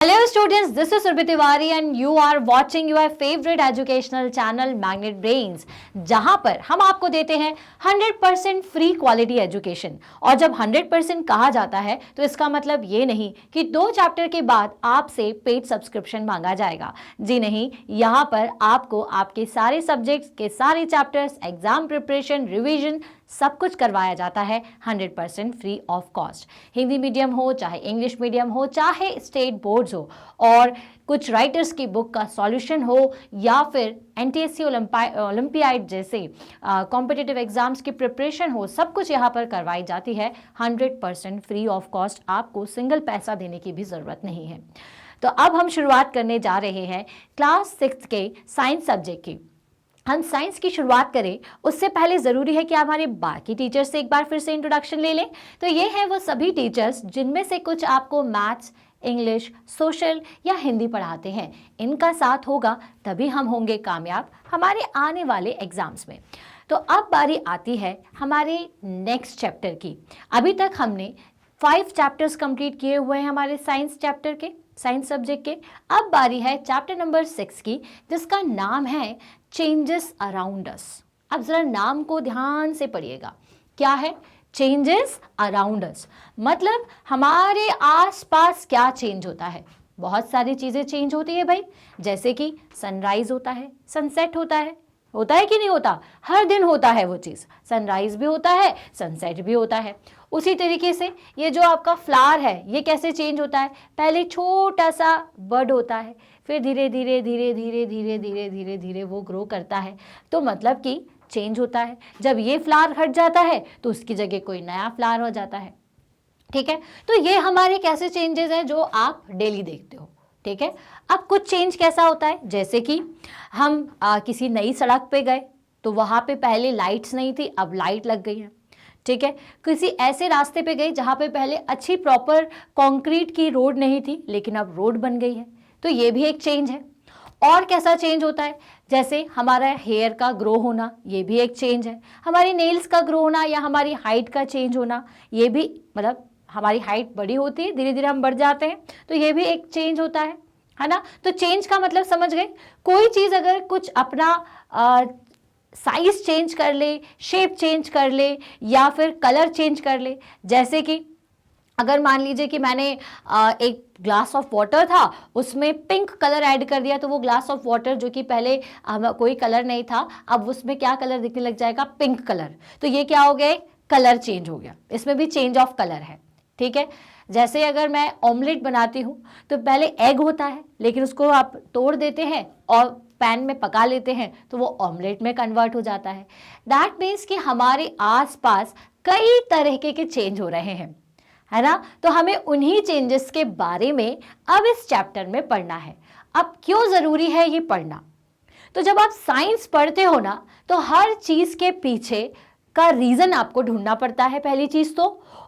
Hello students, this is Surbhi Tiwari and you are watching your favorite educational channel Magnet Brains, जहां पर हम आपको देते हैं 100% फ्री क्वालिटी एजुकेशन। और जब 100% कहा जाता है तो इसका मतलब ये नहीं कि 2 चैप्टर के बाद आपसे पेड सब्सक्रिप्शन मांगा जाएगा। जी नहीं, यहाँ पर आपको आपके सारे सब्जेक्ट्स के सारे चैप्टर्स, एग्जाम प्रिपरेशन, रिविजन सब कुछ करवाया जाता है 100% free of cost. Hindi medium हो, चाहे इंग्लिश मीडियम हो, चाहे स्टेट बोर्ड्स हो, और कुछ राइटर्स की बुक का सॉल्यूशन हो, या फिर एनटीएससी ओलंपियाड जैसे कॉम्पिटिटिव एग्जाम्स की प्रिपरेशन हो, सब कुछ यहाँ पर करवाई जाती है 100% फ्री ऑफ कॉस्ट। आपको सिंगल पैसा देने की भी ज़रूरत नहीं है। तो अब हम शुरुआत करने जा रहे हैं क्लास 6 के साइंस सब्जेक्ट की। हम साइंस की शुरुआत करें उससे पहले ज़रूरी है कि हमारे बाकी टीचर्स से एक बार फिर से इंट्रोडक्शन ले लें। तो ये हैं वो सभी टीचर्स जिनमें से कुछ आपको मैथ्स, इंग्लिश, सोशल या हिंदी पढ़ाते हैं। इनका साथ होगा तभी हम होंगे कामयाब हमारे आने वाले एग्जाम्स में। तो अब बारी आती है हमारे नेक्स्ट चैप्टर की। अभी तक हमने 5 चैप्टर्स कंप्लीट किए हुए हैं हमारे साइंस चैप्टर के, साइंस सब्जेक्ट के। अब बारी है चैप्टर नंबर 6 की, जिसका नाम है चेंजेस अराउंड अस। अब जरा नाम को ध्यान से पढ़िएगा। क्या है? चेंजेस अराउंड अस, मतलब हमारे आसपास क्या चेंज होता है। बहुत सारी चीजें चेंज होती है भाई, जैसे कि सनराइज होता है, सनसेट होता है कि नहीं होता? हर दिन होता है वो चीज़। सनराइज भी होता है, सनसेट भी होता है। उसी तरीके से ये जो आपका फ्लावर है, ये कैसे चेंज होता है? पहले छोटा सा बर्ड होता है, फिर धीरे धीरे धीरे धीरे धीरे धीरे धीरे धीरे वो ग्रो करता है। तो मतलब कि चेंज होता है। जब ये फ्लावर हट जाता है तो उसकी जगह कोई नया फ्लावर हो जाता है। ठीक है, तो ये हमारे कैसे चेंजेस हैं जो आप डेली देखते हो। ठीक है, अब कुछ चेंज कैसा होता है, जैसे कि हम किसी नई सड़क पे गए तो वहाँ पे पहले लाइट्स नहीं थी, अब लाइट लग गई है। ठीक है, किसी ऐसे रास्ते पे गए जहाँ पे पहले अच्छी प्रॉपर कंक्रीट की रोड नहीं थी, लेकिन अब रोड बन गई है। तो ये भी एक चेंज है। और कैसा चेंज होता है, जैसे हमारा हेयर का ग्रो होना, ये भी एक चेंज है। हमारी नेल्स का ग्रो होना या हमारी हाइट का चेंज होना, ये भी, मतलब हमारी हाइट बड़ी होती है, धीरे धीरे हम बढ़ जाते हैं, तो ये भी एक चेंज होता है ना। तो चेंज का मतलब समझ गए। कोई चीज़ अगर कुछ अपना साइज चेंज कर ले, शेप चेंज कर ले, या फिर कलर चेंज कर ले। जैसे कि अगर मान लीजिए कि मैंने एक ग्लास ऑफ वाटर था, उसमें पिंक कलर ऐड कर दिया, तो वो ग्लास ऑफ वाटर जो कि पहले कोई कलर नहीं था, अब उसमें क्या कलर दिखने लग जाएगा? Pink colour. तो ये क्या हो गया? कलर चेंज हो गया। इसमें भी चेंज ऑफ कलर है। ठीक है, जैसे अगर मैं ऑमलेट बनाती हूँ तो पहले एग होता है, लेकिन उसको आप तोड़ देते हैं और पैन में पका लेते हैं तो वो ऑमलेट में कन्वर्ट हो जाता है। दैट मीन्स कि हमारे आसपास कई तरह के चेंज हो रहे हैं, है ना। तो हमें उन्हीं चेंजेस के बारे में अब इस चैप्टर में पढ़ना है। अब क्यों ज़रूरी है ये पढ़ना? तो जब आप साइंस पढ़ते हो ना, तो हर चीज़ के पीछे का रीज़न आपको ढूंढना पड़ता है, पहली चीज़ तो।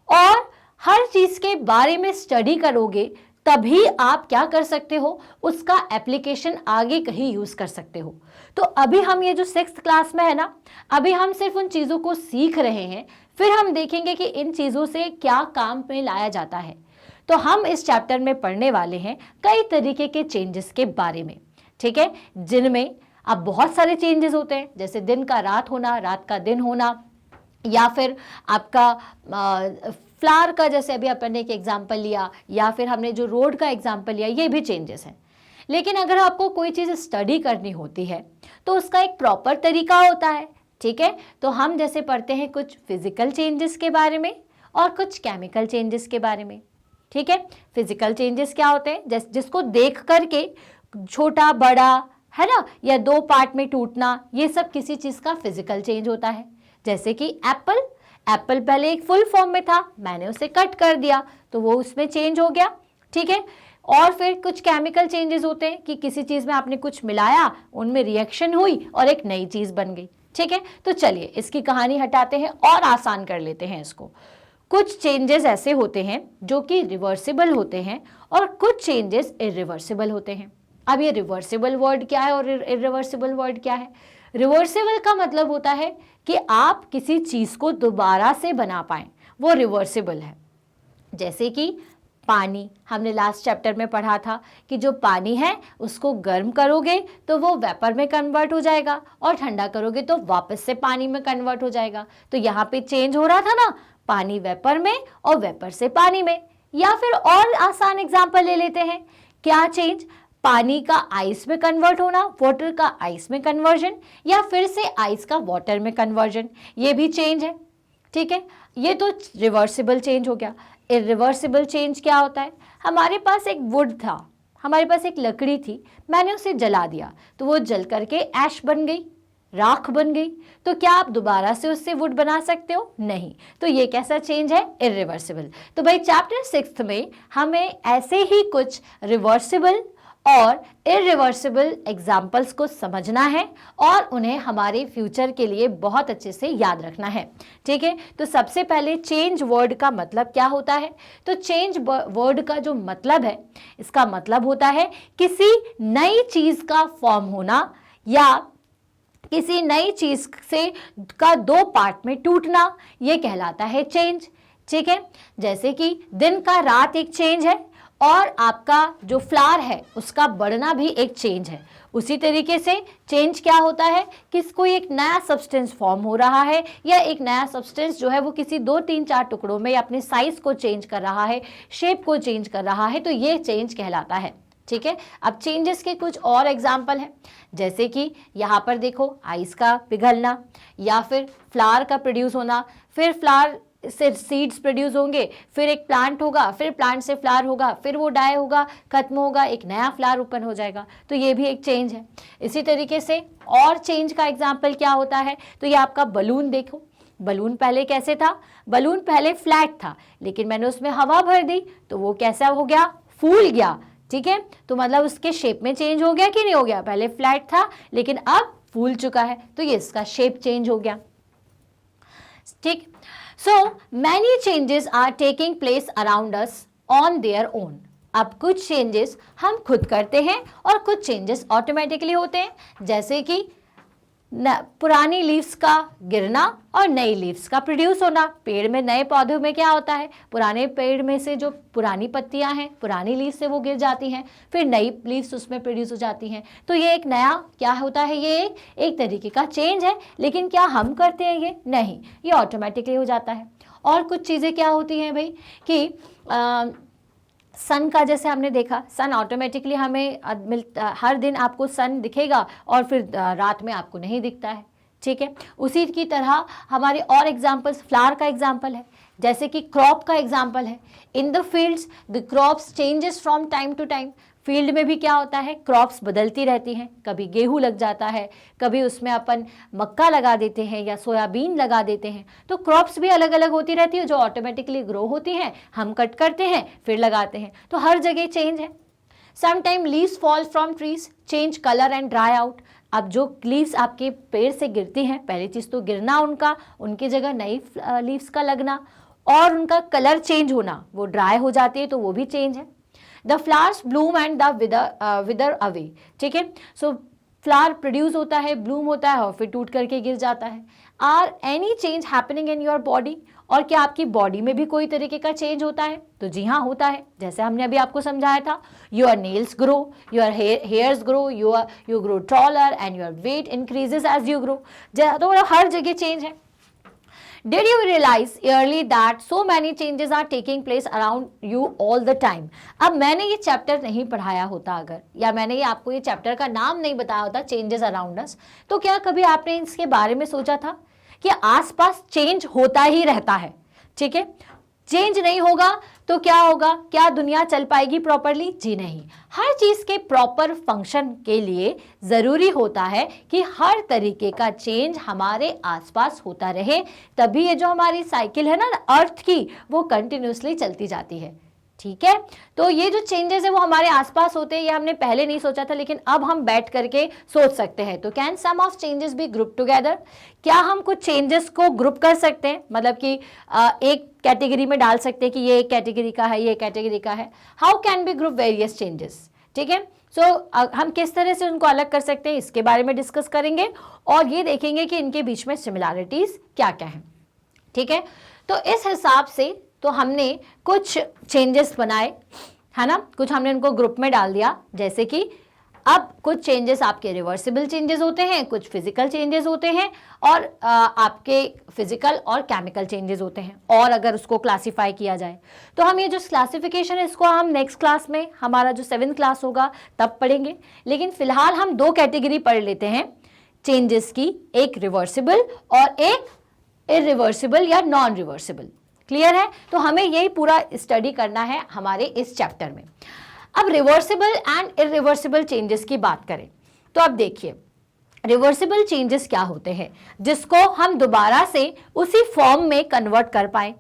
और हर चीज़ के बारे में स्टडी करोगे तभी आप क्या कर सकते हो, उसका एप्लीकेशन आगे कहीं यूज़ कर सकते हो। तो अभी हम ये जो 6th क्लास में है ना, अभी हम सिर्फ उन चीज़ों को सीख रहे हैं, फिर हम देखेंगे कि इन चीज़ों से क्या काम में लाया जाता है। तो हम इस चैप्टर में पढ़ने वाले हैं कई तरीके के चेंजेस के बारे में। ठीक है, जिनमें अब बहुत सारे चेंजेस होते हैं, जैसे दिन का रात होना, रात का दिन होना, या फिर आपका फ्लावर का, जैसे अभी अपन ने एक एग्जाम्पल लिया, या फिर हमने जो रोड का एग्जाम्पल लिया, ये भी चेंजेस हैं। लेकिन अगर आपको कोई चीज़ स्टडी करनी होती है तो उसका एक प्रॉपर तरीका होता है। ठीक है, तो हम जैसे पढ़ते हैं कुछ फिजिकल चेंजेस के बारे में और कुछ केमिकल चेंजेस के बारे में। ठीक है, फिजिकल चेंजेस क्या होते हैं? जिसको देख करके छोटा बड़ा, है ना, या 2 पार्ट में टूटना, ये सब किसी चीज़ का फिजिकल चेंज होता है। जैसे कि एप्पल पहले एक फुल फॉर्म में था, मैंने उसे कट कर दिया तो वो उसमें चेंज हो गया। ठीक है, और फिर कुछ केमिकल चेंजेस होते हैं कि किसी चीज़ में आपने कुछ मिलाया, उनमें रिएक्शन हुई और एक नई चीज़ बन गई। ठीक है, तो चलिए इसकी कहानी हटाते हैं और आसान कर लेते हैं इसको। कुछ चेंजेस ऐसे होते हैं जो कि रिवर्सिबल होते हैं और कुछ चेंजेस इरिवर्सिबल होते हैं। अब ये रिवर्सिबल वर्ड क्या है और इरिवर्सिबल वर्ड क्या है? रिवर्सिबल का मतलब होता है कि आप किसी चीज़ को दोबारा से बना पाएं, वो रिवर्सिबल है। जैसे कि पानी, हमने लास्ट चैप्टर में पढ़ा था कि जो पानी है उसको गर्म करोगे तो वो वेपर में कन्वर्ट हो जाएगा और ठंडा करोगे तो वापस से पानी में कन्वर्ट हो जाएगा। तो यहाँ पे चेंज हो रहा था ना, पानी वेपर में और वेपर से पानी में। या फिर और आसान एग्जांपल ले लेते हैं, क्या चेंज, पानी का आइस में कन्वर्ट होना, वाटर का आइस में कन्वर्जन, या फिर से आइस का वाटर में कन्वर्जन, ये भी चेंज है। ठीक है, ये तो रिवर्सिबल चेंज हो गया। इरिवर्सिबल चेंज क्या होता है, हमारे पास एक वुड था, हमारे पास एक लकड़ी थी, मैंने उसे जला दिया तो वो जल करके ऐश बन गई, राख बन गई, तो क्या आप दोबारा से उससे वुड बना सकते हो? नहीं। तो ये कैसा चेंज है? इरिवर्सिबल। तो भाई चैप्टर 6 में हमें ऐसे ही कुछ रिवर्सिबल और इरिवर्सिबल एग्जाम्पल्स को समझना है और उन्हें हमारे फ्यूचर के लिए बहुत अच्छे से याद रखना है। ठीक है, तो सबसे पहले चेंज वर्ड का मतलब क्या होता है? तो चेंज वर्ड का जो मतलब है, इसका मतलब होता है किसी नई चीज का फॉर्म होना या किसी नई चीज से का दो पार्ट में टूटना, ये कहलाता है चेंज। ठीक है, जैसे कि दिन का रात एक चेंज है और आपका जो फ्लावर है उसका बढ़ना भी एक चेंज है। उसी तरीके से चेंज क्या होता है कि कोई एक नया सब्सटेंस फॉर्म हो रहा है या एक नया सब्सटेंस जो है वो किसी 2, 3, 4 टुकड़ों में अपने साइज को चेंज कर रहा है, शेप को चेंज कर रहा है, तो ये चेंज कहलाता है। ठीक है, अब चेंजेस के कुछ और एग्जाम्पल हैं, जैसे कि यहाँ पर देखो आइस का पिघलना या फिर फ्लावर का प्रोड्यूस होना, फिर फ्लावर से सीड्स प्रोड्यूस होंगे, फिर एक प्लांट होगा, फिर प्लांट से फ्लावर होगा, फिर वो डाई होगा, खत्म होगा, एक नया फ्लावर ओपन हो जाएगा, तो ये भी एक चेंज है। इसी तरीके से और चेंज का एग्जाम्पल क्या होता है, तो ये आपका बलून देखो, बलून पहले कैसे था, बलून पहले फ्लैट था लेकिन मैंने उसमें हवा भर दी तो वो कैसा हो गया, फूल गया। ठीक है, तो मतलब उसके शेप में चेंज हो गया कि नहीं हो गया, पहले फ्लैट था लेकिन अब फूल चुका है, तो ये इसका शेप चेंज हो गया। ठीक, so many changes are taking place around us on their own. अब कुछ चेंजेस हम खुद करते हैं और कुछ चेंजेस ऑटोमेटिकली होते हैं, जैसे कि पुरानी लीव्स का गिरना और नई लीव्स का प्रोड्यूस होना। पेड़ में, नए पौधों में क्या होता है, पुराने पेड़ में से जो पुरानी पत्तियां हैं, पुरानी लीव्स से वो गिर जाती हैं, फिर नई लीव्स उसमें प्रोड्यूस हो जाती हैं, तो ये एक नया क्या होता है, ये एक तरीके का चेंज है। लेकिन क्या हम करते हैं ये? नहीं, ये ऑटोमेटिकली हो जाता है। और कुछ चीज़ें क्या होती हैं भाई कि सन का, जैसे हमने देखा, सन ऑटोमेटिकली हमें हर दिन आपको सन दिखेगा और फिर रात में आपको नहीं दिखता है। ठीक है, उसी की तरह हमारे और एग्जांपल्स, फ्लावर का एग्जांपल है, जैसे कि क्रॉप का एग्जांपल है। In the fields the crops changes from time to time. Field में भी क्या होता है, क्रॉप्स बदलती रहती हैं, कभी गेहूं लग जाता है, कभी उसमें अपन मक्का लगा देते हैं या सोयाबीन लगा देते हैं, तो क्रॉप्स भी अलग अलग होती रहती है जो ऑटोमेटिकली ग्रो होती हैं, हम कट करते हैं फिर लगाते हैं, तो हर जगह चेंज है। Sometime leaves fall from trees, change colour and dry out. अब जो लीव्स आपके पेड़ से गिरती हैं, पहली चीज़ तो गिरना उनका, उनकी जगह नई लीव्स का लगना और उनका कलर चेंज होना, वो ड्राई हो जाती है तो वो भी चेंज है। The flowers Bloom and the विदर away. ठीक है, सो फ्लावर प्रोड्यूस होता है, ब्लूम होता है और फिर टूट करके गिर जाता है। Are any change happening in your body? और क्या आपकी बॉडी में भी कोई तरीके का चेंज होता है? तो जी हाँ, होता है। जैसे हमने अभी आपको समझाया था, your nails grow, your hairs grow, you grow taller and your weight increases as you grow. तो हर जगह चेंज है। Did you realize early that so many changes are taking place around you all the time? अब मैंने ये chapter नहीं पढ़ाया होता अगर, या मैंने ये आपको ये चैप्टर का नाम नहीं बताया होता, चेंजेस अराउंड अस, तो क्या कभी आपने इसके बारे में सोचा था कि आसपास चेंज होता ही रहता है? ठीक है, चेंज नहीं होगा तो क्या होगा, क्या दुनिया चल पाएगी प्रॉपरली? जी नहीं। हर चीज के प्रॉपर फंक्शन के लिए जरूरी होता है कि हर तरीके का चेंज हमारे आसपास होता रहे, तभी ये जो हमारी साइकिल है ना अर्थ की, वो कंटिन्यूसली चलती जाती है। ठीक है, तो ये जो चेंजेस है वो हमारे आसपास होते हैं, ये हमने पहले नहीं सोचा था लेकिन अब हम बैठ करके सोच सकते हैं। तो can some of changes be group together? क्या हम कुछ चेंजेस को ग्रुप कर सकते हैं, मतलब कि एक कैटेगरी में डाल सकते हैं कि ये एक कैटेगरी का है, ये कैटेगरी का है। How can be group various changes? ठीक है, सो हम किस तरह से उनको अलग कर सकते हैं, इसके बारे में डिस्कस करेंगे और ये देखेंगे कि इनके बीच में सिमिलैरिटीज क्या क्या है। ठीक है, तो इस हिसाब से तो हमने कुछ चेंजेस बनाए, है ना, कुछ हमने उनको ग्रुप में डाल दिया। जैसे कि अब कुछ चेंजेस आपके रिवर्सिबल चेंजेस होते हैं, कुछ फिजिकल चेंजेस होते हैं, और आपके फिजिकल और केमिकल चेंजेस होते हैं। और अगर उसको क्लासिफाई किया जाए तो हम ये जो क्लासिफिकेशन है इसको हम नेक्स्ट क्लास में, हमारा जो 7th क्लास होगा तब पढ़ेंगे। लेकिन फिलहाल हम 2 कैटेगरी पढ़ लेते हैं चेंजेस की, एक रिवर्सिबल और एक इरिवर्सिबल या नॉन रिवर्सिबल। क्लियर है? तो हमें यही पूरा स्टडी करना है हमारे इस चैप्टर में। अब रिवर्सिबल एंड इरिवर्सिबल चेंजेस की बात करें तो अब देखिए, रिवर्सिबल चेंजेस क्या होते हैं जिसको हम दोबारा से उसी फॉर्म में कन्वर्ट कर पाए।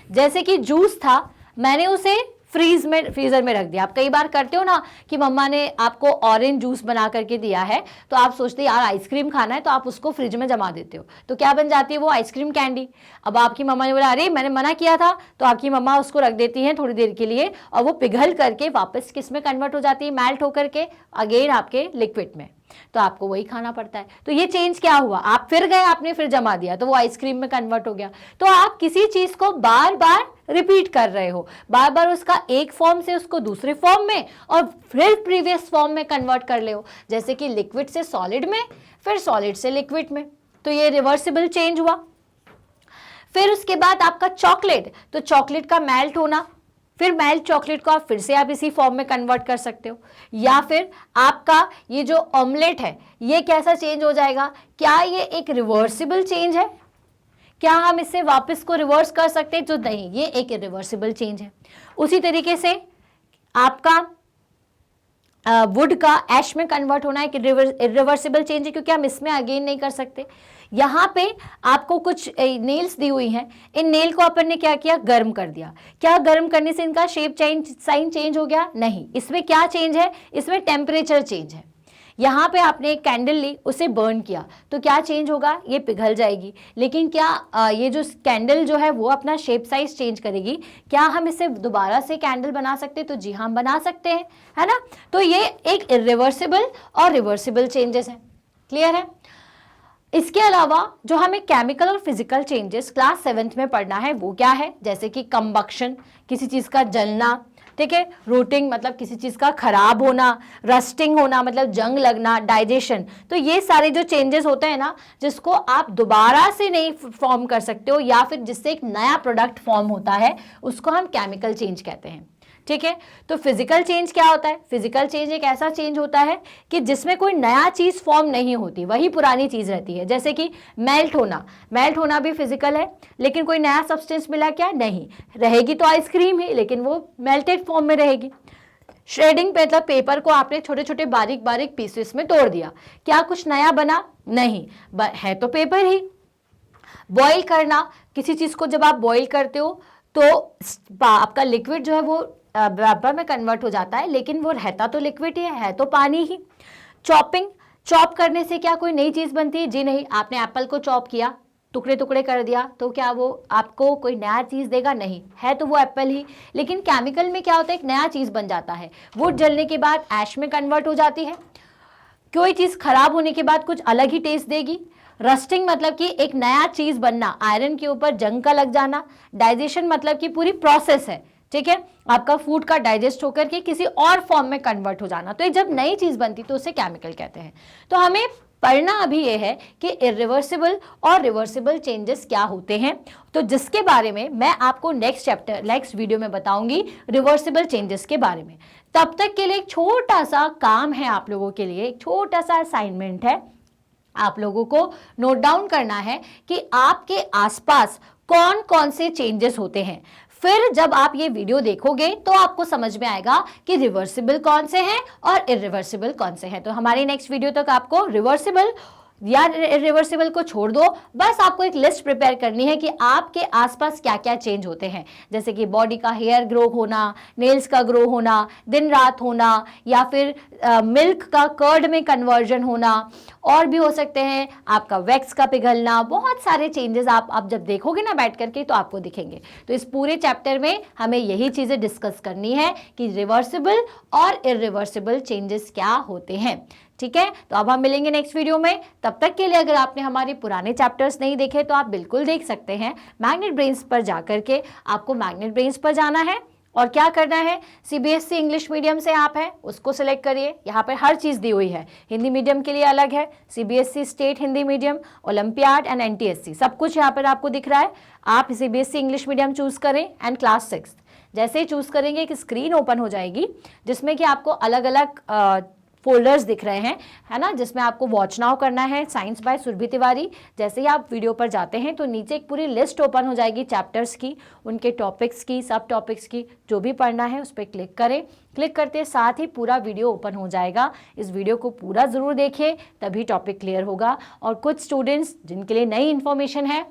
जैसे कि जूस था, मैंने उसे फ्रीजर में रख दिया। आप कई बार करते हो ना कि मम्मा ने आपको ऑरेंज जूस बना करके दिया है, तो आप सोचते यार आइसक्रीम खाना है, तो आप उसको फ्रिज में जमा देते हो, तो क्या बन जाती है वो आइसक्रीम कैंडी। अब आपकी मम्मा ने बोला अरे मैंने मना किया था, तो आपकी मम्मा उसको रख देती हैं थोड़ी देर के लिए, और वो पिघल करके वापस किस में कन्वर्ट हो जाती है, मेल्ट होकर के अगेन आपके लिक्विड में, तो आपको वही खाना पड़ता है। तो ये चेंज क्या हुआ, आप फिर गए आपने फिर जमा दिया, तो वो आइसक्रीम में कन्वर्ट हो गया। तो आप किसी चीज को बार बार रिपीट कर रहे हो, बार बार उसका एक फॉर्म से उसको दूसरे फॉर्म में और फिर प्रीवियस फॉर्म में कन्वर्ट कर ले हो। जैसे कि लिक्विड से सॉलिड में, फिर सॉलिड से लिक्विड में, तो ये रिवर्सिबल चेंज हुआ। फिर उसके बाद आपका चॉकलेट, तो चॉकलेट का मेल्ट होना, फिर मेल्ट चॉकलेट को आप फिर से आप इसी फॉर्म में कन्वर्ट कर सकते हो। या फिर आपका ये जो ऑमलेट है ये कैसा चेंज हो जाएगा, क्या ये एक रिवर्सिबल चेंज है, क्या हम इससे वापस को रिवर्स कर सकते हैं, तो नहीं, ये एक इरिवर्सिबल चेंज है। उसी तरीके से आपका वुड का ऐश में कन्वर्ट होना एक इरिवर्सिबल चेंज है, क्योंकि हम इसमें अगेन नहीं कर सकते। यहाँ पे आपको कुछ नेल्स दी हुई हैं, इन नेल को अपन ने क्या किया, गर्म कर दिया। क्या गर्म करने से इनका शेप साइन चेंज हो गया, नहीं। इसमें क्या चेंज है, इसमें टेम्परेचर चेंज है। यहाँ पे आपने एक कैंडल ली, उसे बर्न किया, तो क्या चेंज होगा, ये पिघल जाएगी। लेकिन क्या ये जो कैंडल जो है वो अपना शेप साइज चेंज करेगी, क्या हम इसे दोबारा से कैंडल बना सकते हैं, तो जी हम बना सकते हैं, है ना। तो ये एक इरिवर्सिबल और रिवर्सिबल चेंजेस हैं। क्लियर है? इसके अलावा जो हमें केमिकल और फिजिकल चेंजेस क्लास 7th में पढ़ना है वो क्या है, जैसे कि कंबक्शन, किसी चीज का जलना, ठीक है, रूटिंग मतलब किसी चीज का खराब होना, रस्टिंग होना मतलब जंग लगना, डाइजेशन। तो ये सारे जो चेंजेस होते हैं ना, जिसको आप दोबारा से नहीं फॉर्म कर सकते हो, या फिर जिससे एक नया प्रोडक्ट फॉर्म होता है, उसको हम केमिकल चेंज कहते हैं। ठीक है, तो फिजिकल चेंज क्या होता है, फिजिकल चेंज एक ऐसा चेंज होता है कि जिसमें कोई नया चीज फॉर्म नहीं होती, वही पुरानी चीज रहती है। जैसे कि मेल्ट होना भी फिजिकल है, लेकिन कोई नया सब्सटेंस मिला क्या, नहीं। रहेगी तो आइसक्रीम ही, लेकिन वो मेल्टेड फॉर्म में रहेगी। श्रेडिंग पे मतलब पेपर को आपने छोटे छोटे बारीक बारीक पीसेस में तोड़ दिया, क्या कुछ नया बना, नहीं, है तो पेपर ही। बॉईल करना, किसी चीज को जब आप बॉईल करते हो तो आपका लिक्विड जो है वो वेपर में कन्वर्ट हो जाता है, लेकिन वो रहता तो लिक्विड ही है तो पानी ही। चॉपिंग, चॉप करने से क्या कोई नई चीज बनती है, जी नहीं। आपने एप्पल को चॉप किया, टुकड़े टुकड़े कर दिया, तो क्या वो आपको कोई नया चीज देगा, नहीं, है तो वो एप्पल ही। लेकिन केमिकल में क्या होता है, एक नया चीज बन जाता है। वुड जलने के बाद ऐश में कन्वर्ट हो जाती है, कोई चीज खराब होने के बाद कुछ अलग ही टेस्ट देगी। रस्टिंग मतलब कि एक नया चीज बनना, आयरन के ऊपर जंग का लग जाना। डाइजेशन मतलब कि पूरी प्रोसेस है, ठीक है, आपका फूड का डाइजेस्ट होकर के किसी और फॉर्म में कन्वर्ट हो जाना। तो ये जब नई चीज बनती तो उसे केमिकल कहते हैं। तो हमें पढ़ना अभी ये है कि इरिवर्सिबल और रिवर्सिबल चेंजेस क्या होते हैं, तो जिसके बारे में मैं आपको नेक्स्ट वीडियो में बताऊंगी, रिवर्सिबल चेंजेस के बारे में। तब तक के लिए एक छोटा सा काम है आप लोगों के लिए, एक छोटा सा असाइनमेंट है। आप लोगों को नोट डाउन करना है कि आपके आसपास कौन कौन से चेंजेस होते हैं। फिर जब आप ये वीडियो देखोगे तो आपको समझ में आएगा कि रिवर्सिबल कौन से हैं और इरिवर्सिबल कौन से हैं। तो हमारी नेक्स्ट वीडियो तक आपको रिवर्सिबल या रिवर्सिबल को छोड़ दो, बस आपको एक लिस्ट प्रिपेयर करनी है कि आपके आसपास क्या क्या चेंज होते हैं। जैसे कि बॉडी का हेयर ग्रो होना, नेल्स का ग्रो होना, दिन रात होना, या फिर मिल्क का कर्ड में कन्वर्जन होना, और भी हो सकते हैं आपका वैक्स का पिघलना। बहुत सारे चेंजेस आप जब देखोगे ना बैठ करके तो आपको दिखेंगे। तो इस पूरे चैप्टर में हमें यही चीजें डिस्कस करनी है कि रिवर्सिबल और इरिवर्सिबल चेंजेस क्या होते हैं। ठीक है, तो अब हम मिलेंगे नेक्स्ट वीडियो में। तब तक के लिए अगर आपने हमारे पुराने चैप्टर्स नहीं देखे तो आप बिल्कुल देख सकते हैं। मैग्नेट ब्रेन्स पर जाकर के आपको मैग्नेट ब्रेन्स पर जाना है और क्या करना है, सीबीएसई इंग्लिश मीडियम से आप है उसको सिलेक्ट करिए। यहाँ पर हर चीज़ दी हुई है, हिंदी मीडियम के लिए अलग है, CBSE state Hindi medium, olympiad and NTSC, सब कुछ यहाँ पर आपको दिख रहा है। आप सीबीएसई इंग्लिश मीडियम चूज़ करें एंड क्लास 6। जैसे ही चूज़ करेंगे एक स्क्रीन ओपन हो जाएगी जिसमें कि आपको अलग अलग फोल्डर्स दिख रहे हैं, है ना, जिसमें आपको वॉच नाउ करना है, साइंस बाय सुरभि तिवारी। जैसे ही आप वीडियो पर जाते हैं तो नीचे एक पूरी लिस्ट ओपन हो जाएगी चैप्टर्स की, उनके टॉपिक्स की, सब टॉपिक्स की, जो भी पढ़ना है उस पर क्लिक करें। क्लिक करते साथ ही पूरा वीडियो ओपन हो जाएगा। इस वीडियो को पूरा ज़रूर देखिए, तभी टॉपिक क्लियर होगा। और कुछ स्टूडेंट्स जिनके लिए नई इन्फॉर्मेशन है,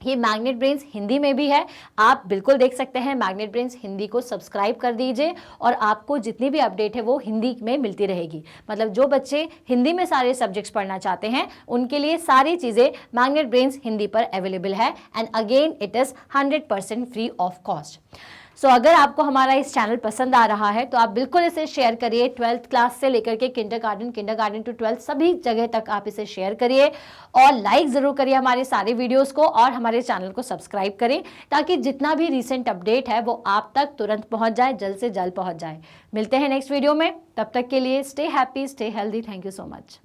ये मैग्नेट ब्रेन्स हिंदी में भी है, आप बिल्कुल देख सकते हैं। मैग्नेट ब्रेन्स हिंदी को सब्सक्राइब कर दीजिए और आपको जितनी भी अपडेट है वो हिंदी में मिलती रहेगी। मतलब जो बच्चे हिंदी में सारे सब्जेक्ट्स पढ़ना चाहते हैं उनके लिए सारी चीज़ें मैग्नेट ब्रेन्स हिंदी पर अवेलेबल है। And again it is 100% free of cost. So अगर आपको हमारा इस चैनल पसंद आ रहा है तो आप बिल्कुल इसे शेयर करिए। 12th क्लास से लेकर के किंडरगार्टन टू 12th सभी जगह तक आप इसे शेयर करिए और लाइक ज़रूर करिए हमारे सारे वीडियोस को और हमारे चैनल को सब्सक्राइब करें ताकि जितना भी रीसेंट अपडेट है वो आप तक तुरंत पहुंच जाए, जल्द से जल्द पहुंच जाए। मिलते हैं नेक्स्ट वीडियो में, तब तक के लिए stay happy, stay healthy. Thank you so much.